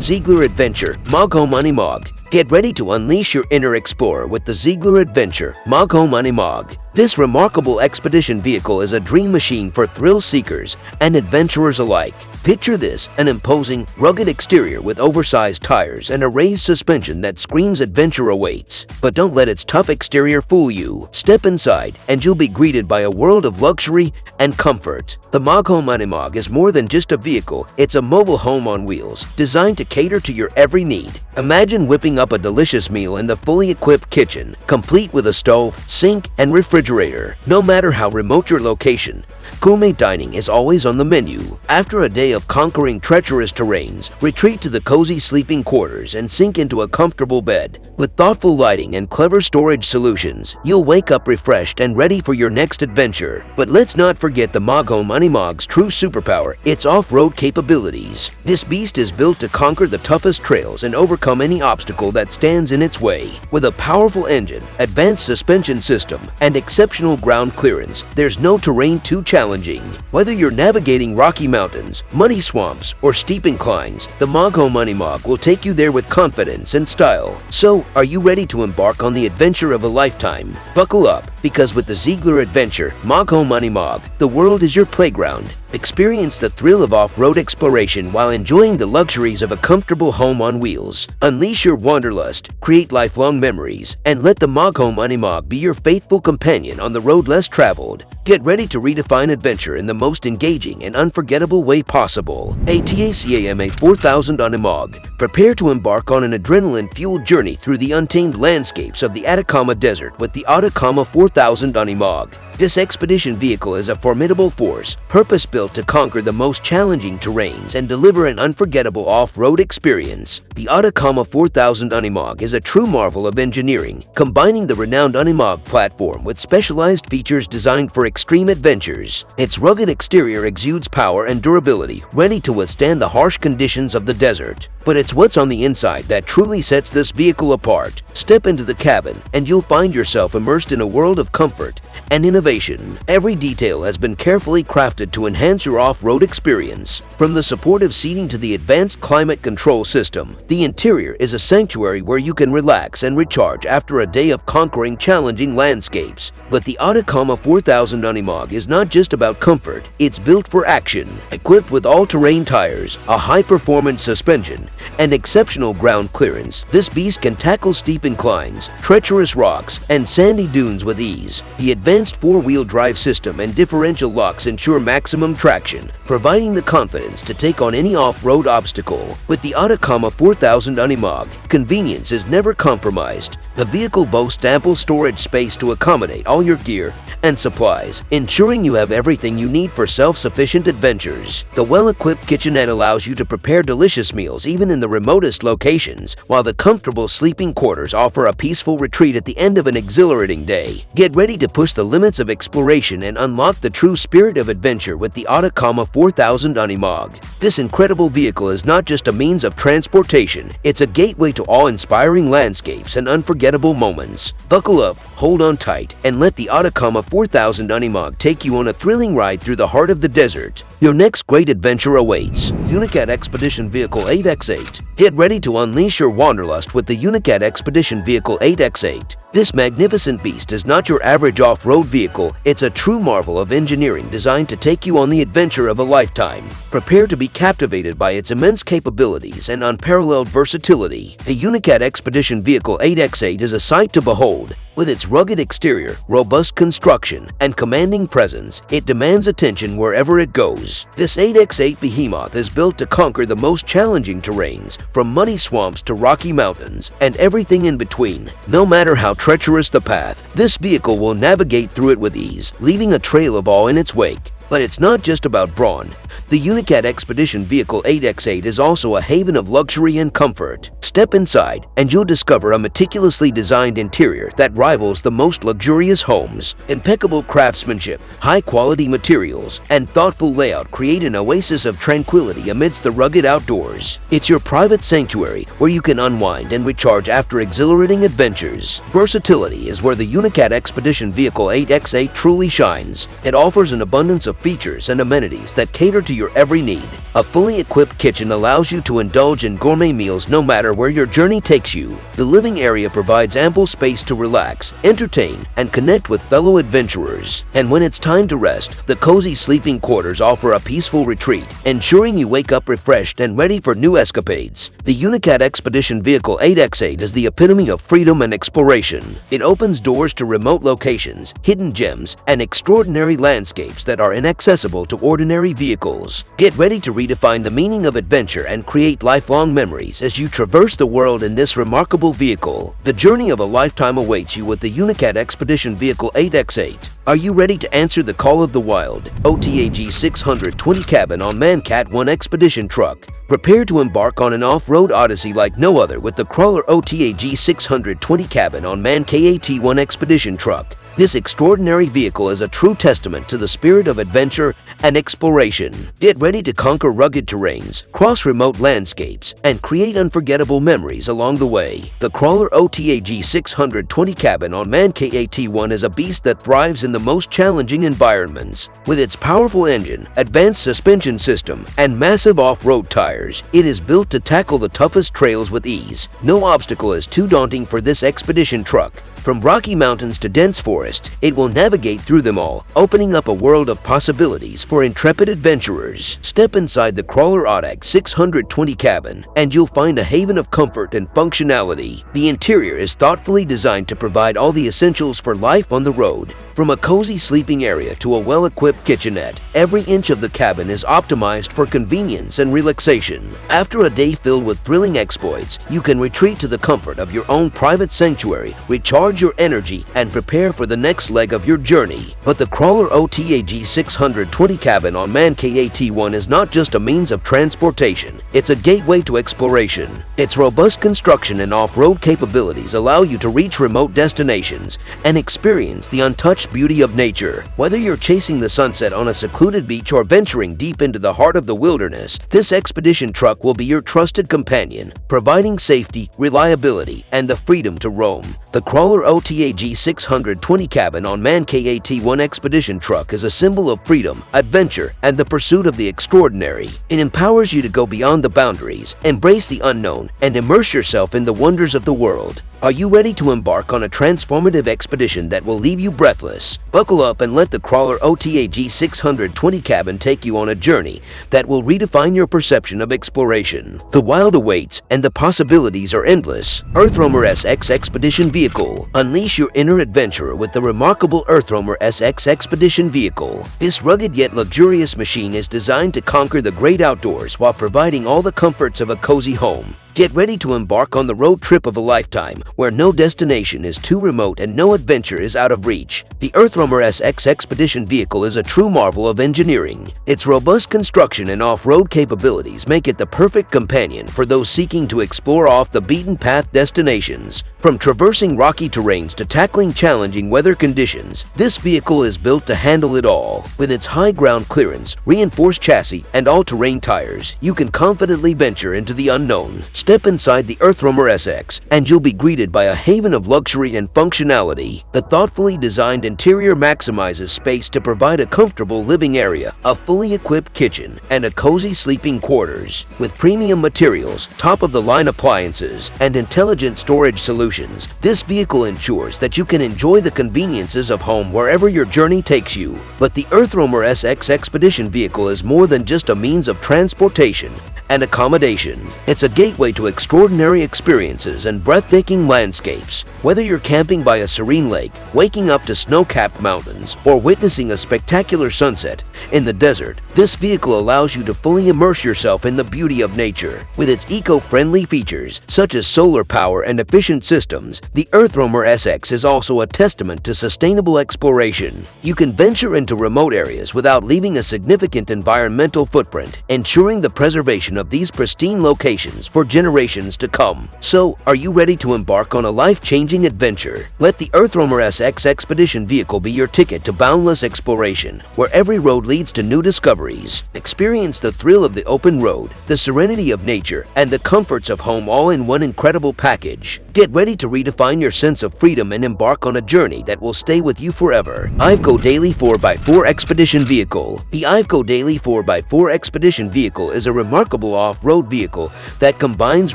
Ziegler Adventure Moghome Unimog. Get ready to unleash your inner explorer with the Ziegler Adventure Moghome Unimog. This remarkable expedition vehicle is a dream machine for thrill seekers and adventurers alike. Picture this, an imposing, rugged exterior with oversized tires and a raised suspension that screams adventure awaits. But don't let its tough exterior fool you. Step inside and you'll be greeted by a world of luxury and comfort. The Moghome Unimog is more than just a vehicle, it's a mobile home on wheels, designed to cater to your every need. Imagine whipping up a delicious meal in the fully equipped kitchen, complete with a stove, sink, and refrigerator. No matter how remote your location, gourmet dining is always on the menu. After a day of conquering treacherous terrains, retreat to the cozy sleeping quarters and sink into a comfortable bed. With thoughtful lighting and clever storage solutions, you'll wake up refreshed and ready for your next adventure. But let's not forget the Moghome Unimog's true superpower, its off-road capabilities. This beast is built to conquer the toughest trails and overcome any obstacle that stands in its way. With a powerful engine, advanced suspension system, and exceptional ground clearance, there's no terrain too challenging. Whether you're navigating rocky mountains, muddy swamps, or steep inclines, the Moghome Unimog will take you there with confidence and style. So, are you ready to embark on the adventure of a lifetime? Buckle up, because with the Ziegler Adventure Moghome Unimog, the world is your playground. Experience the thrill of off-road exploration while enjoying the luxuries of a comfortable home on wheels. Unleash your wanderlust, create lifelong memories, and let the Moghome Unimog be your faithful companion on the road less traveled. Get ready to redefine adventure in the most engaging and unforgettable way possible. ATACAMA 4000 Unimog. Prepare to embark on an adrenaline-fueled journey through the untamed landscapes of the Atacama Desert with the ATACAMA 4000 Unimog. This expedition vehicle is a formidable force, purpose-built to conquer the most challenging terrains and deliver an unforgettable off-road experience. The ATACAMA 4000 Unimog is a true marvel of engineering, combining the renowned Unimog platform with specialized features designed for extreme adventures. Its rugged exterior exudes power and durability, ready to withstand the harsh conditions of the desert. But it's what's on the inside that truly sets this vehicle apart. Step into the cabin and you'll find yourself immersed in a world of comfort and innovation. Every detail has been carefully crafted to enhance your off-road experience. From the supportive seating to the advanced climate control system, the interior is a sanctuary where you can relax and recharge after a day of conquering challenging landscapes. But the ATACAMA 4000 Unimog is not just about comfort, it's built for action. Equipped with all-terrain tires, a high-performance suspension, and exceptional ground clearance, this beast can tackle steep inclines, treacherous rocks, and sandy dunes with ease. The advanced four-wheel drive system and differential locks ensure maximum traction, providing the confidence to take on any off-road obstacle. With the ATACAMA 4000 Unimog, convenience is never compromised. The vehicle boasts ample storage space to accommodate all your gear and supplies, ensuring you have everything you need for self-sufficient adventures. The well-equipped kitchenette allows you to prepare delicious meals even in the remotest locations, while the comfortable sleeping quarters offer a peaceful retreat at the end of an exhilarating day. Get ready to push the limits of exploration and unlock the true spirit of adventure with the ATACAMA 4000 Unimog. This incredible vehicle is not just a means of transportation, it's a gateway to awe-inspiring landscapes and unforgettable moments. Buckle up, hold on tight, and let the ATACAMA 4000 Unimog take you on a thrilling ride through the heart of the desert. Your next great adventure awaits. UNICAT Expedition Vehicle 8x8. Get ready to unleash your wanderlust with the UNICAT Expedition Vehicle 8x8. This magnificent beast is not your average off-road vehicle, it's a true marvel of engineering designed to take you on the adventure of a lifetime. Prepare to be captivated by its immense capabilities and unparalleled versatility. The UNICAT Expedition Vehicle 8x8 is a sight to behold. With its rugged exterior, robust construction, and commanding presence, it demands attention wherever it goes. This 8x8 behemoth is built to conquer the most challenging terrains, from muddy swamps to rocky mountains, and everything in between. No matter how treacherous the path, this vehicle will navigate through it with ease, leaving a trail of awe in its wake. But it's not just about brawn. The UNICAT Expedition Vehicle 8x8 is also a haven of luxury and comfort. Step inside and you'll discover a meticulously designed interior that rivals the most luxurious homes. Impeccable craftsmanship, high-quality materials, and thoughtful layout create an oasis of tranquility amidst the rugged outdoors. It's your private sanctuary where you can unwind and recharge after exhilarating adventures. Versatility is where the UNICAT Expedition Vehicle 8x8 truly shines. It offers an abundance of of features and amenities that cater to your every need. A fully equipped kitchen allows you to indulge in gourmet meals no matter where your journey takes you. The living area provides ample space to relax, entertain, and connect with fellow adventurers. And when it's time to rest, the cozy sleeping quarters offer a peaceful retreat, ensuring you wake up refreshed and ready for new escapades. The UNICAT Expedition Vehicle 8X8 is the epitome of freedom and exploration. It opens doors to remote locations, hidden gems, and extraordinary landscapes that are inaccessible to ordinary vehicles. Get ready to redefine the meaning of adventure and create lifelong memories as you traverse the world in this remarkable vehicle. The journey of a lifetime awaits you with the UNICAT Expedition Vehicle 8X8. Are you ready to answer the call of the wild? OTAG 620 cabin on ManCat 1 expedition truck. Prepare to embark on an off-road odyssey like no other with the crawler OTAG 620 cabin on ManCat 1 expedition truck. This extraordinary vehicle is a true testament to the spirit of adventure and exploration. Get ready to conquer rugged terrains, cross remote landscapes, and create unforgettable memories along the way. The crawler OTAG 620 cabin on ManCat 1 is a beast that thrives in the most challenging environments. With its powerful engine, advanced suspension system, and massive off-road tires, it is built to tackle the toughest trails with ease. No obstacle is too daunting for this expedition truck. From rocky mountains to dense forest, it will navigate through them all, opening up a world of possibilities for intrepid adventurers. Step inside the crawler OTAG 620 cabin, and you'll find a haven of comfort and functionality. The interior is thoughtfully designed to provide all the essentials for life on the road. From a cozy sleeping area to a well-equipped kitchenette, every inch of the cabin is optimized for convenience and relaxation. After a day filled with thrilling exploits, you can retreat to the comfort of your own private sanctuary, recharge your energy, and prepare for the next leg of your journey. But the crawler OTAG 620 cabin on ManCat 1 is not just a means of transportation, it's a gateway to exploration. Its robust construction and off-road capabilities allow you to reach remote destinations and experience the untouched beauty of nature. Whether you're chasing the sunset on a secluded beach or venturing deep into the heart of the wilderness, this expedition truck will be your trusted companion, providing safety, reliability, and the freedom to roam. The crawler OTAG 620 cabin on ManCat 1 expedition truck is a symbol of freedom, adventure, and the pursuit of the extraordinary. It empowers you to go beyond the boundaries, embrace the unknown, and immerse yourself in the wonders of the world. Are you ready to embark on a transformative expedition that will leave you breathless? Buckle up and let the crawler OTAG 620 cabin take you on a journey that will redefine your perception of exploration. The wild awaits and the possibilities are endless. EarthRoamer SX expedition vehicle. Unleash your inner adventurer with the remarkable EarthRoamer SX expedition vehicle. This rugged yet luxurious machine is designed to conquer the great outdoors while providing all the comforts of a cozy home. Get ready to embark on the road trip of a lifetime, where no destination is too remote and no adventure is out of reach. The EarthRoamer SX expedition vehicle is a true marvel of engineering. Its robust construction and off-road capabilities make it the perfect companion for those seeking to explore off-the-beaten-path destinations. From traversing rocky terrains to tackling challenging weather conditions, this vehicle is built to handle it all. With its high ground clearance, reinforced chassis, and all-terrain tires, you can confidently venture into the unknown. Step inside the EarthRoamer SX, and you'll be greeted by a haven of luxury and functionality. The thoughtfully designed interior maximizes space to provide a comfortable living area, a fully equipped kitchen, and a cozy sleeping quarters. With premium materials, top-of-the-line appliances, and intelligent storage solutions, this vehicle ensures that you can enjoy the conveniences of home wherever your journey takes you. But the EarthRoamer SX expedition vehicle is more than just a means of transportation and accommodation. It's a gateway to extraordinary experiences and breathtaking landscapes. Whether you're camping by a serene lake, waking up to snow-capped mountains, or witnessing a spectacular sunset in the desert, this vehicle allows you to fully immerse yourself in the beauty of nature. With its eco-friendly features, such as solar power and efficient systems, the EarthRoamer SX is also a testament to sustainable exploration. You can venture into remote areas without leaving a significant environmental footprint, ensuring the preservation of these pristine locations for generations to come. So, are you ready to embark on a life-changing adventure? Let the EarthRoamer SX expedition vehicle be your ticket to boundless exploration, where every road leads to new discoveries. Experience the thrill of the open road, the serenity of nature, and the comforts of home all in one incredible package. Get ready to redefine your sense of freedom and embark on a journey that will stay with you forever. IVECO Daily 4x4 Expedition Vehicle. The IVECO Daily 4x4 Expedition Vehicle is a remarkable off-road vehicle that combines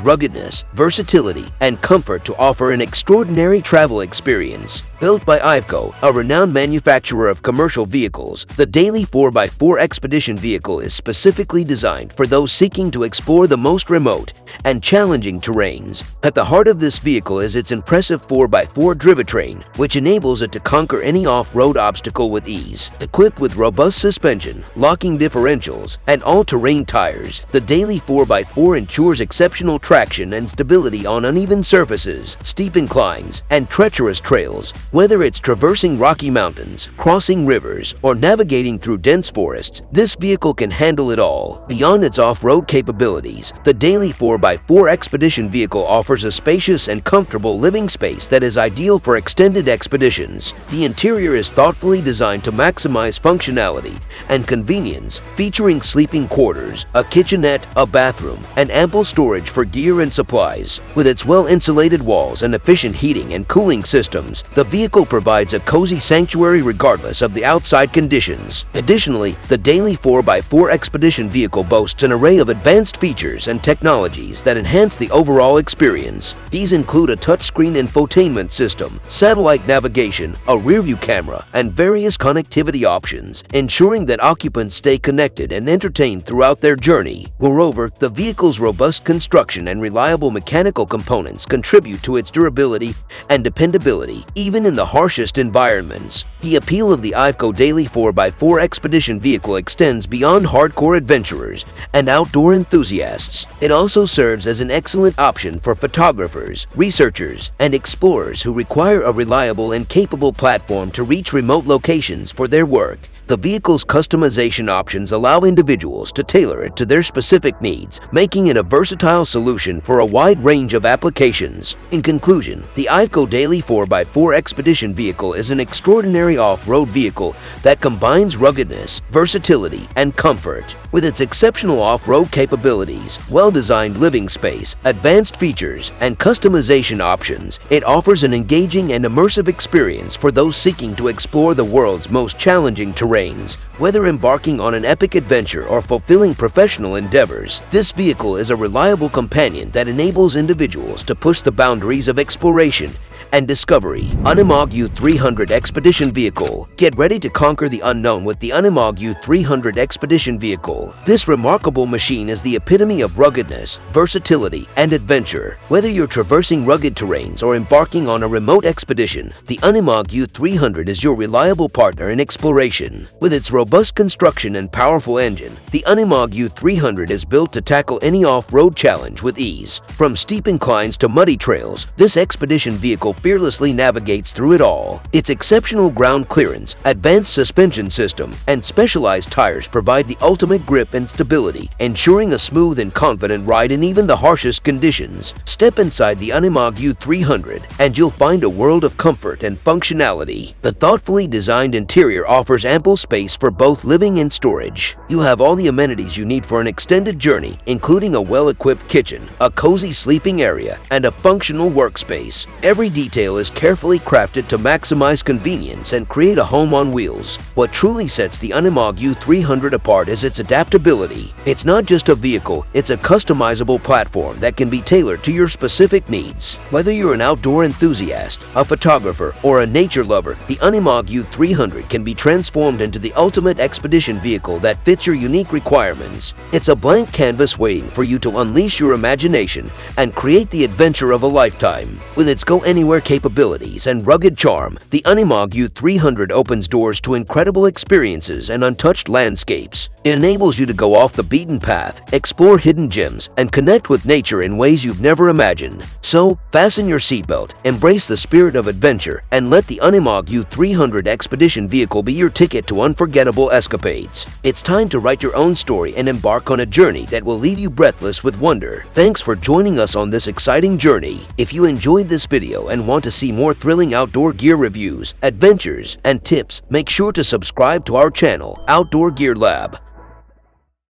ruggedness, versatility, and comfort to offer an extraordinary travel experience. Built by IVECO, a renowned manufacturer of commercial vehicles, the Daily 4x4 Expedition Vehicle is specifically designed for those seeking to explore the most remote and challenging terrains. At the heart of this vehicle is its impressive 4x4 drivetrain, which enables it to conquer any off-road obstacle with ease. Equipped with robust suspension, locking differentials, and all-terrain tires, the Daily 4x4 ensures exceptional traction and stability on uneven surfaces, steep inclines, and treacherous trails. Whether it's traversing rocky mountains, crossing rivers, or navigating through dense forests, this vehicle can handle it all. Beyond its off-road capabilities, the Daily 4x4 Expedition Vehicle offers a spacious and comfortable living space that is ideal for extended expeditions. The interior is thoughtfully designed to maximize functionality and convenience, featuring sleeping quarters, a kitchenette, a bathroom, and ample storage for gear and supplies. With its well-insulated walls and efficient heating and cooling systems, the vehicle provides a cozy sanctuary regardless of the outside conditions. Additionally, the Daily 4x4 Expedition Vehicle boasts an array of advanced features and technologies that enhance the overall experience. These include a touchscreen infotainment system, satellite navigation, a rearview camera, and various connectivity options, ensuring that occupants stay connected and entertained throughout their journey. Moreover, the vehicle's robust construction and reliable mechanical components contribute to its durability and dependability, even in the harshest environments. The appeal of the IVECO Daily 4x4 Expedition Vehicle extends beyond hardcore adventurers and outdoor enthusiasts. It also serves as an excellent option for photographers, researchers, and explorers who require a reliable and capable platform to reach remote locations for their work. The vehicle's customization options allow individuals to tailor it to their specific needs, making it a versatile solution for a wide range of applications. In conclusion, the IVECO Daily 4x4 Expedition Vehicle is an extraordinary off-road vehicle that combines ruggedness, versatility, and comfort. With its exceptional off-road capabilities, well-designed living space, advanced features, and customization options, it offers an engaging and immersive experience for those seeking to explore the world's most challenging terrains. Whether embarking on an epic adventure or fulfilling professional endeavors, this vehicle is a reliable companion that enables individuals to push the boundaries of exploration and discovery. Unimog U300 Expedition Vehicle. Get ready to conquer the unknown with the Unimog U300 Expedition Vehicle. This remarkable machine is the epitome of ruggedness, versatility, and adventure. Whether you're traversing rugged terrains or embarking on a remote expedition, the Unimog U300 is your reliable partner in exploration. With its robust construction and powerful engine, the Unimog U300 is built to tackle any off-road challenge with ease. From steep inclines to muddy trails, this expedition vehicle fearlessly navigates through it all. Its exceptional ground clearance, advanced suspension system, and specialized tires provide the ultimate grip and stability, ensuring a smooth and confident ride in even the harshest conditions. Step inside the Unimog U300 and you'll find a world of comfort and functionality. The thoughtfully designed interior offers ample space for both living and storage. You'll have all the amenities you need for an extended journey, including a well-equipped kitchen, a cozy sleeping area, and a functional workspace. Every detail is carefully crafted to maximize convenience and create a home on wheels. What truly sets the Unimog U300 apart is its adaptability. It's not just a vehicle, it's a customizable platform that can be tailored to your specific needs. Whether you're an outdoor enthusiast, a photographer, or a nature lover, the Unimog U300 can be transformed into the ultimate expedition vehicle that fits your unique requirements. It's a blank canvas waiting for you to unleash your imagination and create the adventure of a lifetime. With its go-anywhere capabilities and rugged charm, the Unimog U300 opens doors to incredible experiences and untouched landscapes. It enables you to go off the beaten path, explore hidden gems, and connect with nature in ways you've never imagined. So, fasten your seatbelt, embrace the spirit of adventure, and let the Unimog U300 expedition vehicle be your ticket to unforgettable escapades. It's time to write your own story and embark on a journey that will leave you breathless with wonder. Thanks for joining us on this exciting journey. If you enjoyed this video and want to see more thrilling outdoor gear reviews, adventures, and tips, make sure to subscribe to our channel, Outdoor Gear Lab.